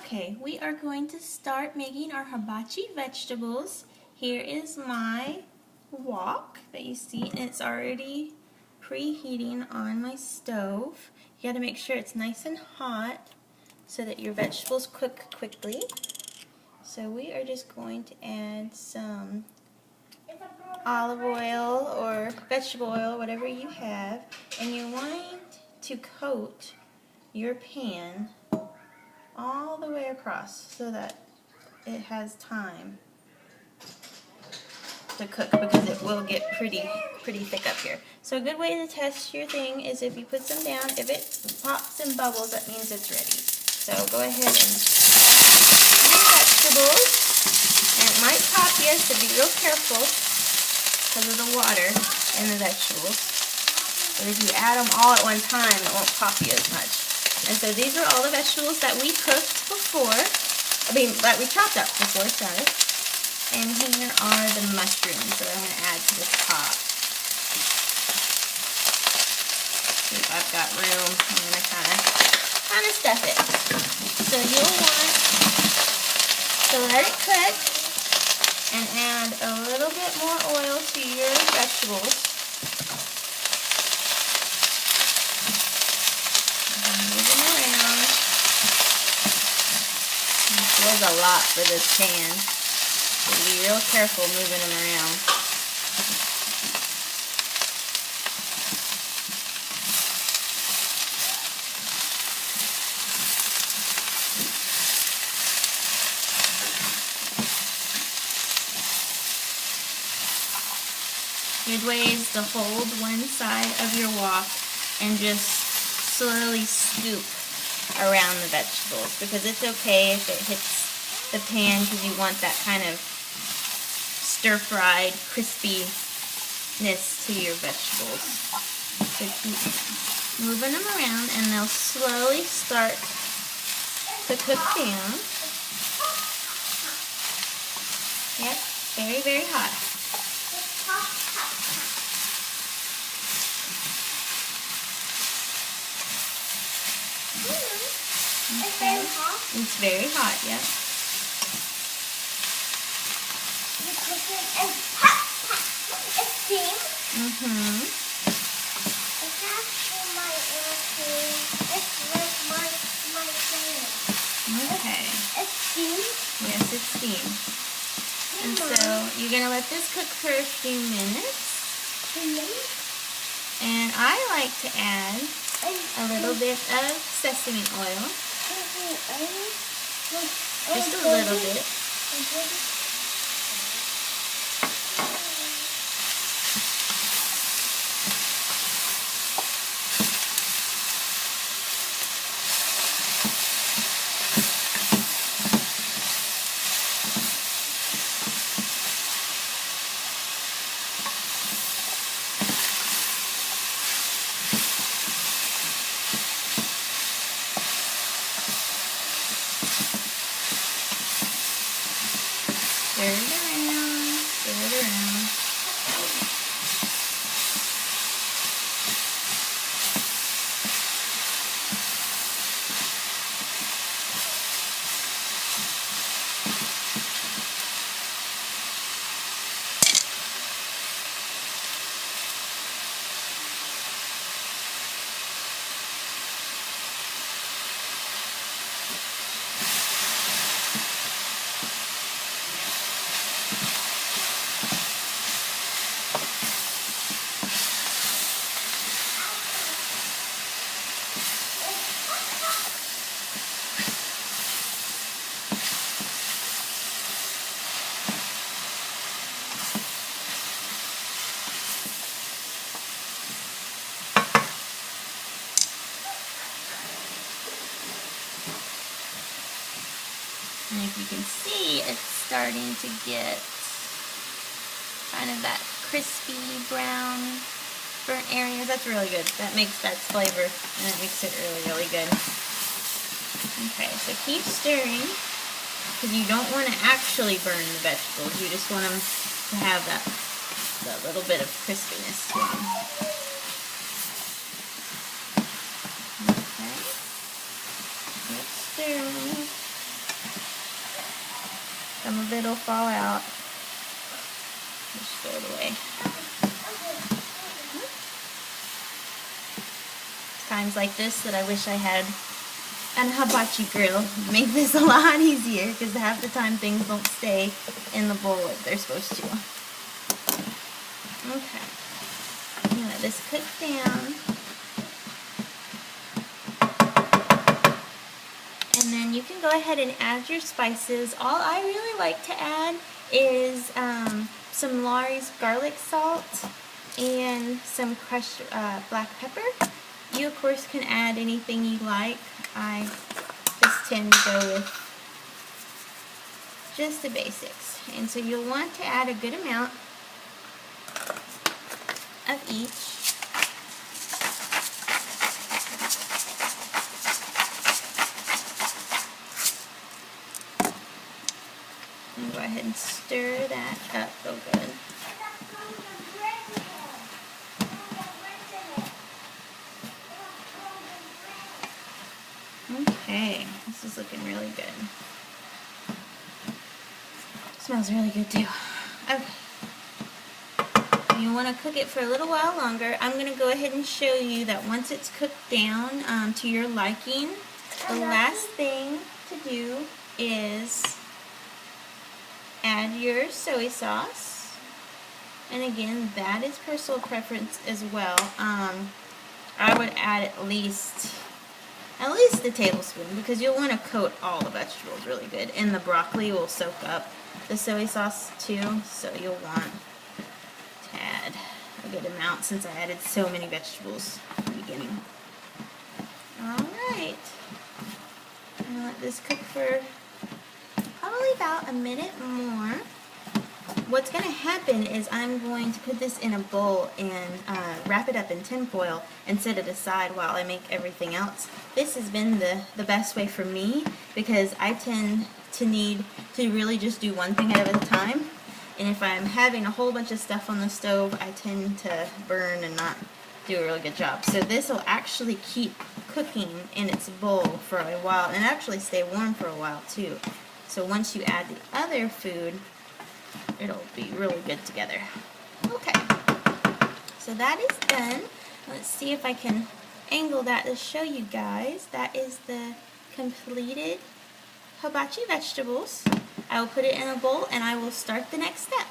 Okay, we are going to start making our hibachi vegetables. Here is my wok that you see, and it's already preheating on my stove. You got to make sure it's nice and hot so that your vegetables cook quickly. So we are just going to add some olive oil or vegetable oil, whatever you have, and you're wanting to coat your pan all the way across so that it has time to cook, because it will get pretty thick up here. So a good way to test your thing is if you put some down. If it pops and bubbles, that means it's ready. So go ahead and add your vegetables. And it might pop you, so be real careful because of the water in the vegetables. But if you add them all at one time, it won't pop you as much. And so these are all the vegetables that we cooked before. That we chopped up before, sorry. And here are the mushrooms that I'm going to add to the top. See if I've got room. I'm going to kind of stuff it. So you'll want to let it cook and add a little bit more oil to your vegetables. Move them around. This was a lot for this pan. So be real careful moving them around. Good way is to hold one side of your wok and just slowly scoop around the vegetables, because it's okay if it hits the pan, because you want that kind of stir-fried crispiness to your vegetables. So keep moving them around and they'll slowly start to cook down. Yep, very hot. Okay. It's very hot, yep. Mm-hmm. Okay. Yes, it's steam. And so you're going to let this cook for a few minutes. And I like to add a little bit of sesame oil. Just a little bit. Stir it around, stir it around. And if you can see, it's starting to get kind of that crispy brown burnt areas. That's really good. That makes that flavor, and it makes it really good. Okay, so keep stirring, because you don't want to actually burn the vegetables. You just want them to have that little bit of crispiness to them. Okay. Keep stirring. of it will fall out. Just throw it away. It's times like this that I wish I had an hibachi grill. Make this a lot easier because half the time things don't stay in the bowl like they're supposed to. Okay. I'm gonna let this cook down. And then you can go ahead and add your spices. All I really like to add is some Lawry's garlic salt and some crushed black pepper. You of course can add anything you like. I just tend to go with just the basics. And so you'll want to add a good amount of each. And go ahead and stir that up real good. Okay, this is looking really good. Smells really good too. Okay. You want to cook it for a little while longer. I'm going to go ahead and show you that once it's cooked down to your liking, the last thing to do is add your soy sauce. And again, that is personal preference as well. I would add at least a tablespoon because you'll want to coat all the vegetables really good, and the broccoli will soak up the soy sauce too, so you'll want to add a good amount since I added so many vegetables at the beginning. Alright, I'm going to let this cook for probably about a minute more. What's going to happen is I'm going to put this in a bowl and wrap it up in tin foil and set it aside while I make everything else. This has been the best way for me because I tend to need to really just do one thing at a time. And if I'm having a whole bunch of stuff on the stove, I tend to burn and not do a really good job. So this will actually keep cooking in its bowl for a while and actually stay warm for a while too. So once you add the other food, it'll be really good together. Okay, so that is done. Let's see if I can angle that to show you guys. That is the completed hibachi vegetables. I will put it in a bowl and I will start the next step.